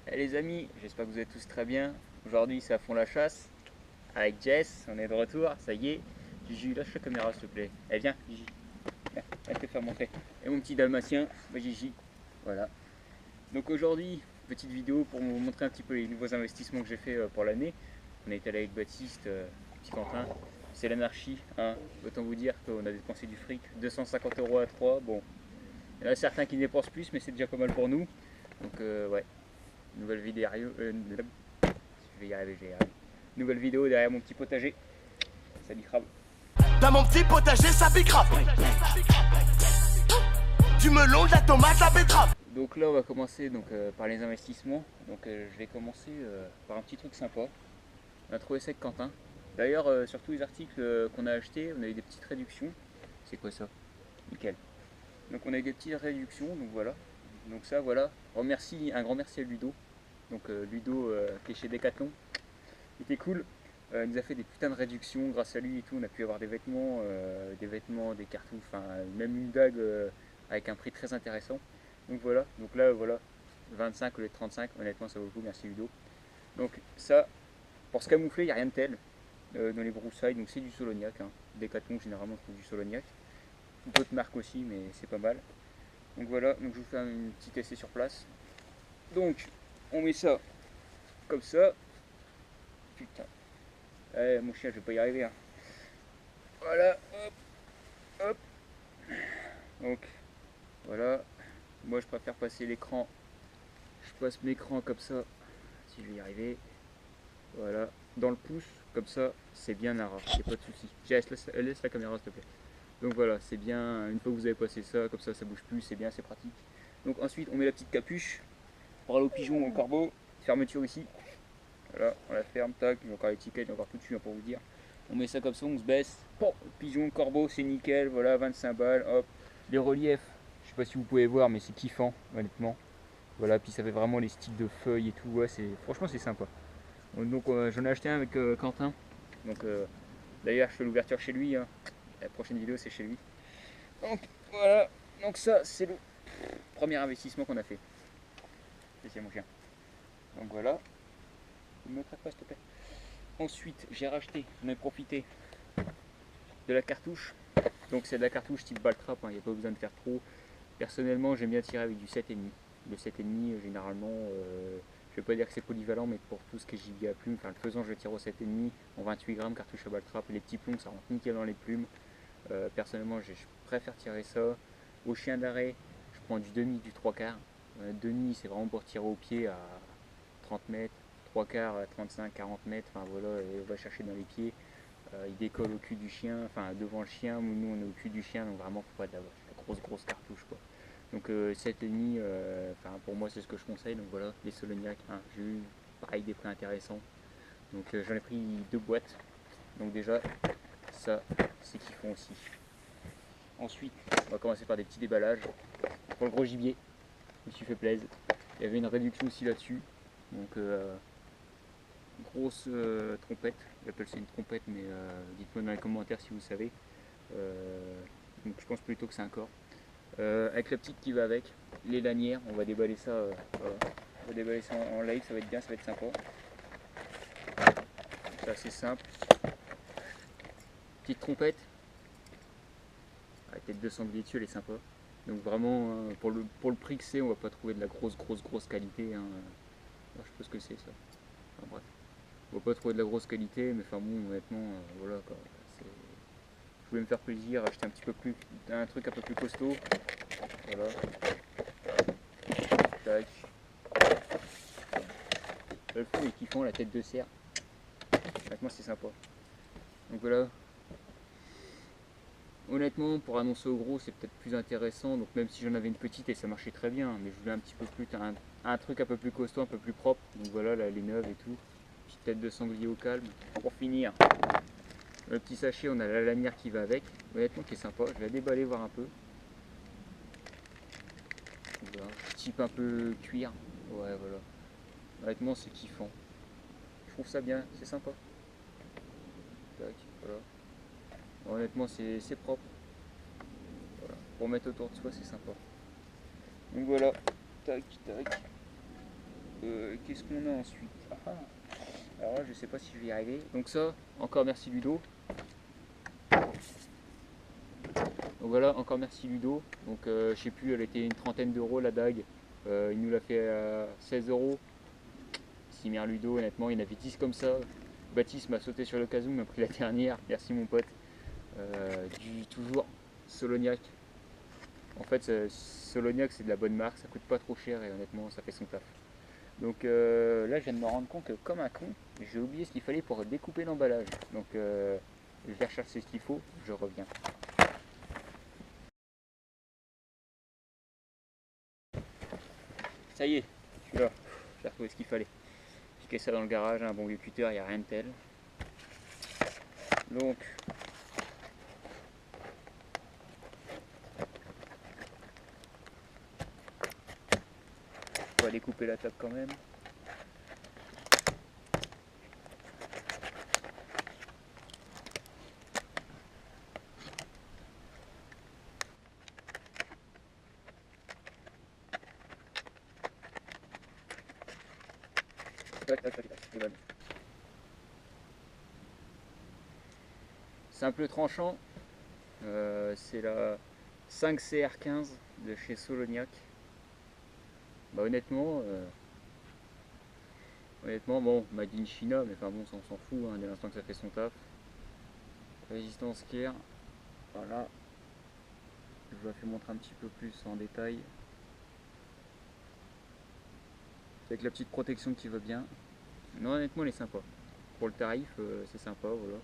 Eh les amis, j'espère que vous êtes tous très bien. Aujourd'hui c'est à fond la chasse avec Jess, on est de retour, ça y est. Gigi, lâche la caméra s'il te plaît. Eh viens, Gigi, viens te faire montrer. Et mon petit dalmatien, Gigi, voilà. Donc aujourd'hui, petite vidéo pour vous montrer un petit peu les nouveaux investissements que j'ai fait pour l'année. On est allé avec Baptiste, petit Quentin. C'est l'anarchie, hein. Autant vous dire qu'on a dépensé du fric, 250 euros à 3. Bon, il y en a certains qui dépensent plus, mais c'est déjà pas mal pour nous. Donc ouais, nouvelle vidéo. Je vais y arriver, je vais y arriver. Nouvelle vidéo derrière mon petit potager. Salut crabe. Dans mon petit potager, ça bicrape. Du melon, de la tomate, la betterave. Donc là on va commencer par les investissements. Donc je vais commencer par un petit truc sympa. On a trouvé ça avec Quentin. D'ailleurs sur tous les articles qu'on a achetés, on a eu des petites réductions. C'est quoi ça? Nickel. Donc on a eu des petites réductions, donc voilà. Donc ça voilà. Un grand merci à Ludo. Donc Ludo qui est chez Decathlon. Il était cool. Il nous a fait des putains de réductions grâce à lui et tout. On a pu avoir des vêtements, des cartouches, enfin même une dague avec un prix très intéressant. Donc voilà, donc là voilà, 25 au lieu de 35, honnêtement ça vaut le coup, merci Ludo. Donc ça, pour se camoufler, il n'y a rien de tel dans les broussailles, donc c'est du Solognac. Hein. Decathlon généralement trouve du Solognac. D'autres marques aussi, mais c'est pas mal. Donc voilà, donc je vous fais un petit essai sur place. Donc on met ça comme ça. Putain. Mon chien, je vais pas y arriver. Hein. Voilà, hop, hop. Donc, voilà. Moi, je préfère passer l'écran. Je passe mes écrans comme ça, si je vais y arriver. Voilà, dans le pouce, comme ça, c'est bien à ras. Y a pas de souci. Laisse la caméra, s'il te plaît. Donc voilà, c'est bien. Une fois que vous avez passé ça, comme ça bouge plus, c'est bien, c'est pratique. Donc ensuite, on met la petite capuche pour aller au pigeon ou au corbeau. Fermeture ici. Voilà, on la ferme, tac. Il y a encore l'étiquette, il y a encore tout dessus hein, pour vous dire. On met ça comme ça, on se baisse. Bon, pigeon, corbeau, c'est nickel. Voilà, 25 balles. Hop. Les reliefs, je sais pas si vous pouvez voir, mais c'est kiffant, honnêtement. Voilà, puis ça fait vraiment les styles de feuilles et tout. Ouais, franchement, c'est sympa. Donc, j'en ai acheté un avec Quentin. Donc, d'ailleurs, je fais l'ouverture chez lui. Hein. La prochaine vidéo, c'est chez lui. Donc, voilà. Donc, ça, c'est le premier investissement qu'on a fait. C'est mon chien. Donc, voilà. Ne me traque pas, s'il te plaît. Ensuite, j'ai racheté, j'en ai profité de la cartouche. Donc c'est de la cartouche type Baltrap, il n'y a pas besoin de faire trop. Personnellement, j'aime bien tirer avec du 7,5. Le 7,5, généralement, je ne vais pas dire que c'est polyvalent, mais pour tout ce qui est gibier à plumes, enfin le faisant, je tire au 7,5 en 28 grammes, cartouche à Baltrap. Les petits plombs, ça rentre nickel dans les plumes. Personnellement, je préfère tirer ça. Au chien d'arrêt, je prends du demi, du 3 quarts. Demi, c'est vraiment pour tirer au pied à 30 mètres. 3 quarts à 35, 40 mètres, enfin voilà, et on va chercher dans les pieds. Il décolle au cul du chien, enfin devant le chien, nous on est au cul du chien, donc vraiment faut pas de la grosse cartouche quoi. Donc 7,5, pour moi c'est ce que je conseille, donc voilà, les Solognac, hein, j'ai eu pareil des prix intéressants. Donc j'en ai pris 2 boîtes, donc déjà ça c'est kiffant aussi. Ensuite on va commencer par des petits déballages pour le gros gibier, je me suis fait plaisir. Il y avait une réduction aussi là-dessus, donc grosse trompette, j'appelle ça une trompette, mais dites-moi dans les commentaires si vous savez. Donc je pense plutôt que c'est un corps. Avec la petite qui va avec, les lanières, on va déballer ça, voilà. On va déballer ça en live, ça va être bien, ça va être sympa. C'est assez simple. Petite trompette, avec tête de sanglier dessus, elle est sympa. Donc vraiment, pour le prix que c'est, on va pas trouver de la grosse qualité. Hein. Alors, je sais pas ce que c'est ça. Enfin, bref. On va pas trouver de la grosse qualité, mais enfin bon, honnêtement, voilà quoi. Je voulais me faire plaisir, acheter un truc un peu plus costaud. Voilà. Tac. Le fou est kiffant, la tête de cerf. Honnêtement, c'est sympa. Donc voilà. Honnêtement, pour annoncer au gros, c'est peut-être plus intéressant. Donc même si j'en avais une petite et ça marchait très bien, mais je voulais un petit peu plus, un truc un peu plus costaud, un peu plus propre. Donc voilà, là, elle est neuve et tout. Petite tête de sanglier au calme. Pour finir, le petit sachet, on a la lanière qui va avec. Honnêtement, qui est sympa. Je vais la déballer voir un peu. Voilà. Type un peu cuir. Ouais, voilà. Honnêtement, c'est kiffant. Je trouve ça bien, c'est sympa. Tac, voilà. Honnêtement, c'est propre. Voilà. Pour mettre autour de soi, c'est sympa. Donc voilà. Tac, tac. Qu'est-ce qu'on a ensuite? Alors là, je sais pas si je vais y arriver. Donc ça, encore merci Ludo. Donc voilà, encore merci Ludo. Donc je sais plus, elle était une trentaine d'euros la dague. Il nous l'a fait à 16 euros. Simir Ludo, honnêtement, il y en avait 10 comme ça. Baptiste m'a sauté sur l'occasion, m'a pris la dernière. Merci mon pote. Toujours Soloniac. En fait, Soloniac c'est de la bonne marque, ça coûte pas trop cher et honnêtement ça fait son taf. Donc là je viens de me rendre compte que comme un con, j'ai oublié ce qu'il fallait pour découper l'emballage. Donc je vais rechercher ce qu'il faut, je reviens. Ça y est, je suis là, j'ai retrouvé ce qu'il fallait. J'ai piqué ça dans le garage, un bon vieux cutter, il n'y a rien de tel. Donc on va découper la table quand même. Simple tranchant, c'est la 5CR15 de chez Soloniac. Bah honnêtement, bon, made in China, mais enfin bon, ça, on s'en fout, hein, dès l'instant que ça fait son taf. Résistance Care, voilà. Je vous la fais montrer un petit peu plus en détail. Avec la petite protection qui va bien. Non, honnêtement, elle est sympa. Pour le tarif, c'est sympa, voilà.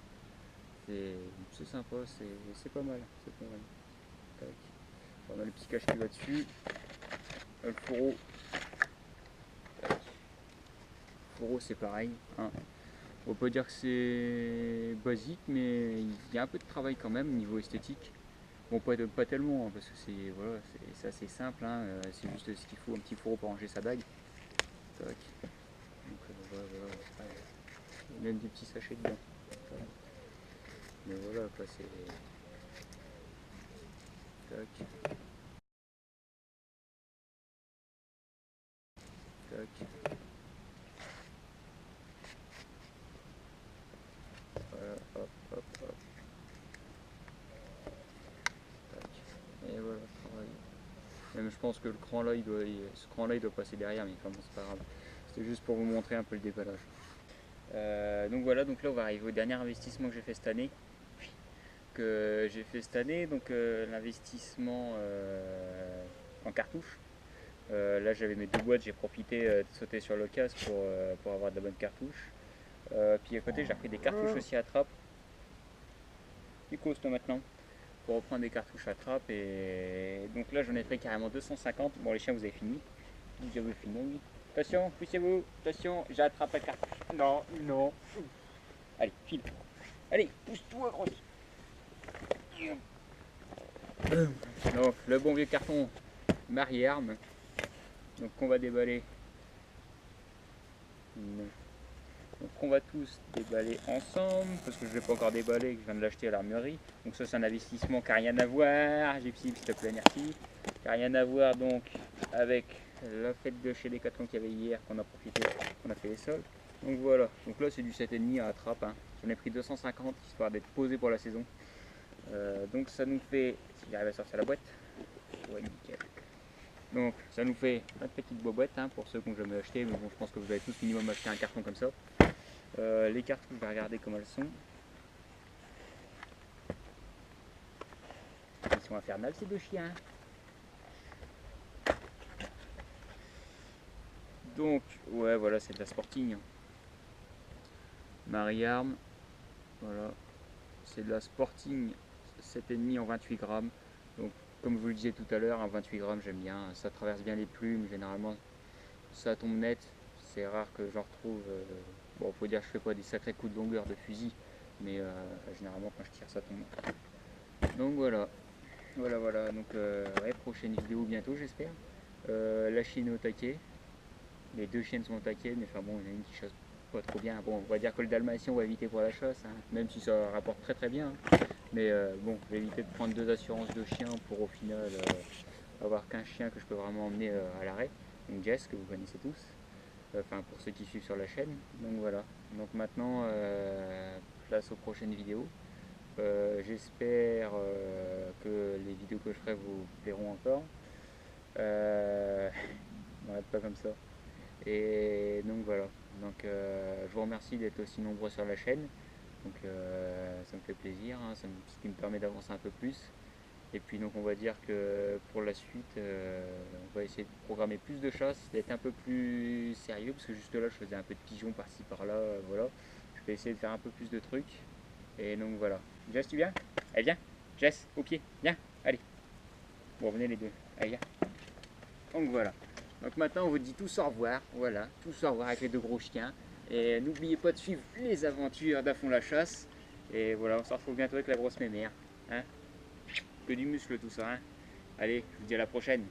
C'est sympa, c'est pas mal. C'est pas mal. Tac. On a le petit cache qui va dessus. Le fourreau. Tac. Le fourreau, c'est pareil. Hein. On peut dire que c'est basique, mais il y a un peu de travail quand même au niveau esthétique. Bon, pas tellement, hein, parce que c'est assez simple. Hein. C'est juste ce qu'il faut, un petit fourreau pour ranger sa bague. Tac. Donc, voilà. Il y a même des petits sachets dedans. Mais voilà, quoi, c'est... Tac. Tac. Voilà, hop. Tac. Et voilà, travail. Même je pense que le cran là, ce cran là, il doit passer derrière, mais enfin bon, c'est pas grave. C'était juste pour vous montrer un peu le déballage. Donc voilà, donc là on va arriver au dernier investissement que j'ai fait cette année. Donc l'investissement en cartouche. Là j'avais mes 2 boîtes, j'ai profité de sauter sur l'occasion pour avoir de la bonne cartouche. Puis à côté j'ai repris des cartouches aussi à trappe. Qui coste maintenant pour reprendre des cartouches à trappe, et donc là j'en ai pris carrément 250. Bon les chiens vous avez fini. Vous avez fini, oui. Attention, poussez-vous, attention, j'attrape la cartouche. Non. Allez, file. Allez, pousse-toi grosse. Donc le bon vieux carton Marie-Arme. Donc qu'on va déballer. Donc on va tous déballer ensemble, parce que je ne l'ai pas encore déballé, que je viens de l'acheter à l'armurerie. Donc ça c'est un investissement qui n'a rien à voir, Gypsy s'il te plaît, merci. Qui n'a rien à voir donc avec la fête de chez Decathlon qu'il y avait hier, qu'on a profité, qu'on a fait les sols. Donc voilà, donc là c'est du 7,5 à trappe, hein. J'en ai pris 250 histoire d'être posé pour la saison. Donc ça nous fait, si j'arrive à sortir la boîte, ouais nickel. Donc ça nous fait notre petite boîte, hein, pour ceux qui n'ont jamais acheté, mais bon je pense que vous avez tous minimum acheté un carton comme ça. Les cartouches, je vais regarder comment elles sont. Ils sont infernales ces deux chiens. Donc, ouais voilà, c'est de la Sporting. Marie-Arme, voilà. C'est de la Sporting 7,5 en 28 grammes. Donc comme je vous le disais tout à l'heure, en 28 grammes j'aime bien. Ça traverse bien les plumes, généralement ça tombe net. C'est rare que j'en retrouve. Bon, faut dire que je fais pas des sacrés coups de longueur de fusil, mais généralement quand je tire ça tombe. Donc voilà. Donc ouais, prochaine vidéo bientôt j'espère. La chienne est au taquet. Les deux chiennes sont au taquet, mais enfin bon, il y en a une qui chasse pas trop bien. Bon, on va dire que le dalmatien on va éviter pour la chasse, hein, même si ça rapporte très bien. Hein. Mais bon, je vais éviter de prendre 2 assurances de chiens pour au final avoir qu'un chien que je peux vraiment emmener à l'arrêt. Donc Jess, que vous connaissez tous. enfin pour ceux qui suivent sur la chaîne. Donc voilà, donc maintenant place aux prochaines vidéos. J'espère que les vidéos que je ferai vous plairont encore. On n'arrête pas comme ça. Et donc voilà, donc je vous remercie d'être aussi nombreux sur la chaîne. Donc ça me fait plaisir, hein, ce qui me permet d'avancer un peu plus. Et puis donc on va dire que pour la suite, on va essayer de programmer plus de chasse, d'être un peu plus sérieux, parce que juste là je faisais un peu de pigeons par-ci par-là, voilà. Je vais essayer de faire un peu plus de trucs. Et donc voilà. Jess, tu viens? Allez, viens. Jess, au pied, viens, allez. Bon, venez les deux, allez, viens. Donc voilà. Donc maintenant on vous dit tous au revoir, voilà, tous au revoir avec les deux gros chiens. Et n'oubliez pas de suivre les aventures d'À fond la chasse. Et voilà, on se retrouve bientôt avec la grosse mémère. Hein, que du muscle tout ça. Hein. Allez, je vous dis à la prochaine.